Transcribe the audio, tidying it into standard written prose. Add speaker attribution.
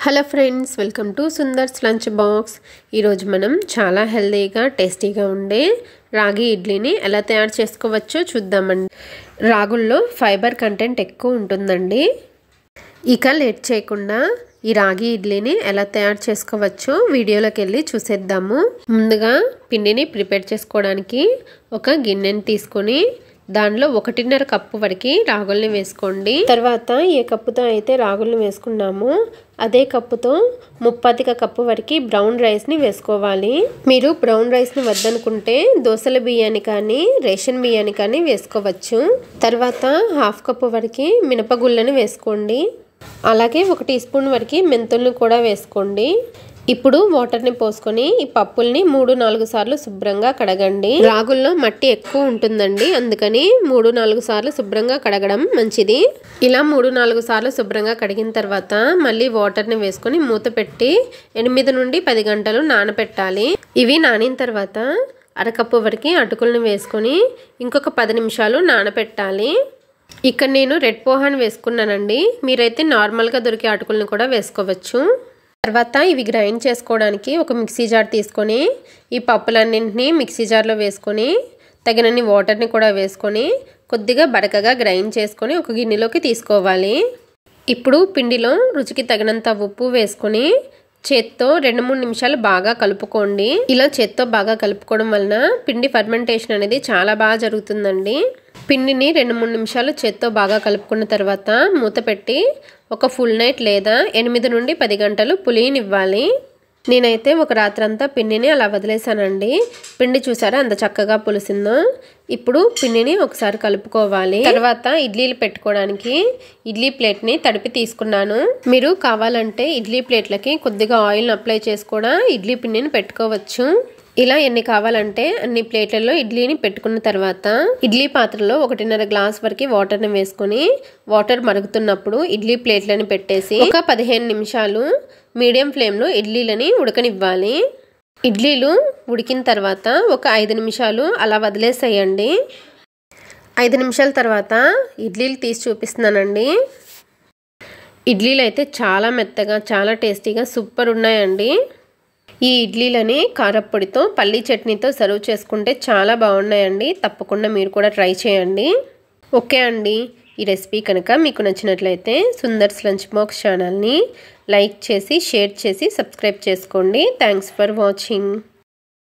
Speaker 1: Hello friends, welcome to Sundar's lunch box. ఈరోజు మనం చాలా హెల్తీగా టేస్టీగా ఉండే రాగి ఇడ్లీని ఎలా తయారు చేసుకోవచ్చో చూద్దామండి. రాగుల్లో ఫైబర్ కంటెంట్ ఎక్కువ ఉంటుందండి. ఇక లేట్ చేయకుండా ఈ రాగి ఇడ్లీని ఎలా తయారు చేసుకోవచ్చో వీడియోలోకి వెళ్ళి చూసేద్దాము. ముందుగా పిండిని ప్రిపేర్ చేసుకోవడానికి ఒక గిన్నెని తీసుకొని దానిలో 1.5 కప్పు వరకు రాగుల్ని వేసుకోండి. తర్వాత ఏ కప్పుతో అయితే రాగుల్ని వేసుకున్నామో అదే కప్పుతో 30 కప్పు వరకు బ్రౌన్ రైస్ని వేసుకోవాలి. మీరు బ్రౌన్ రైస్ని వద్దనుకుంటే దోసల బియ్యాన్ని కానీ రేషన్ బియ్యాన్ని కానీ వేసుకోవచ్చు. తర్వాత 1/2 కప్పు వరకు మినపగుళ్ళని వేసుకోండి. అలాగే 1 టీ స్పూన్ వరకు మెంతుల్ని కూడా వేసుకోండి. ఇప్పుడు వాటర్ని పోసుకొని ఈ పప్పుల్ని 3-4 సార్లు శుభ్రంగా కడగండి. రాగుల్లో మట్టి ఎక్కువ ఉంటుందండి, అందుకని 3-4 సార్లు శుభ్రంగా కడగడం మంచిది. ఇలా 3-4 సార్లు శుభ్రంగా కడిగిన తర్వాత మళ్ళీ వాటర్ని వేసుకొని మూత పెట్టి 8 నుండి 10 గంటలు నానబెట్టాలి. ఇవి నానిన తర్వాత 1/2 కప్పు వరకు అటుకులను వేసుకొని ఇంకొక 10 నిమిషాలు నానబెట్టాలి. ఇక్కడ నేను రెడ్ పోహాని వేసుకున్నానండి, మీరైతే నార్మల్గా దొరికే అటుకులను కూడా వేసుకోవచ్చు. తర్వాత ఇవి గ్రైండ్ చేసుకోవడానికి ఒక మిక్సీ జార్ తీసుకొని ఈ పప్పులన్నింటినీ మిక్సీ జార్లో వేసుకొని తగినన్ని వాటర్ని కూడా వేసుకొని కొద్దిగా బరకగా గ్రైండ్ చేసుకొని ఒక గిన్నెలోకి తీసుకోవాలి. ఇప్పుడు పిండిలో రుచికి తగినంత ఉప్పు వేసుకొని చేత్తో 2-3 నిమిషాలు బాగా కలుపుకోండి. ఇలా చేత్తో బాగా కలుపుకోవడం వలన పిండి ఫర్మెంటేషన్ అనేది చాలా బాగా జరుగుతుందండి. పిండిని 2-3 నిమిషాలు చేత్తో బాగా కలుపుకున్న తర్వాత మూత పెట్టి ఒక ఫుల్ నైట్ లేదా 8 నుండి 10 గంటలు పులియనివ్వాలి. నేనైతే ఒక రాత్రంతా పిండిని అలా వదిలేసానండి. పిండి చూసారా అంత చక్కగా పులిసిందో. ఇప్పుడు పిండిని ఒకసారి కలుపుకోవాలి. తర్వాత ఇడ్లీలు పెట్టుకోవడానికి ఇడ్లీ ప్లేట్ని తడిపి తీసుకున్నాను. మీరు కావాలంటే ఇడ్లీ ప్లేట్లకి కొద్దిగా ఆయిల్ని అప్లై చేసి కూడా ఇడ్లీ పిండిని పెట్టుకోవచ్చు. ఇలా ఎన్ని కావాలంటే అన్ని ప్లేట్లలో ఇడ్లీని పెట్టుకున్న తర్వాత ఇడ్లీ పాత్రలో 1.5 గ్లాస్ వరకు వాటర్ని వేసుకొని వాటర్ మరుగుతున్నప్పుడు ఇడ్లీ ప్లేట్లను పెట్టేసి ఒక 15 నిమిషాలు మీడియం ఫ్లేమ్లో ఇడ్లీలని ఉడకనివ్వాలి. ఇడ్లీలు ఉడికిన తర్వాత ఒక 5 నిమిషాలు అలా వదిలేసేయండి. 5 నిమిషాల తర్వాత ఇడ్లీలు తీసి చూపిస్తున్నానండి. ఇడ్లీలు అయితే చాలా మెత్తగా చాలా టేస్టీగా సూపర్ ఉన్నాయండి. ఈ ఇడ్లీలని కారప్పొడితో పల్లీ చట్నీతో సర్వ్ చేసుకుంటే చాలా బాగున్నాయండి. తప్పకుండా మీరు కూడా ట్రై చేయండి. ఓకే అండి, ఈ రెసిపీ కనుక మీకు నచ్చినట్లయితే సుందర్స్ లంచ్ బాక్స్ ఛానల్ని లైక్ చేసి షేర్ చేసి సబ్స్క్రైబ్ చేసుకోండి. Thanks for watching.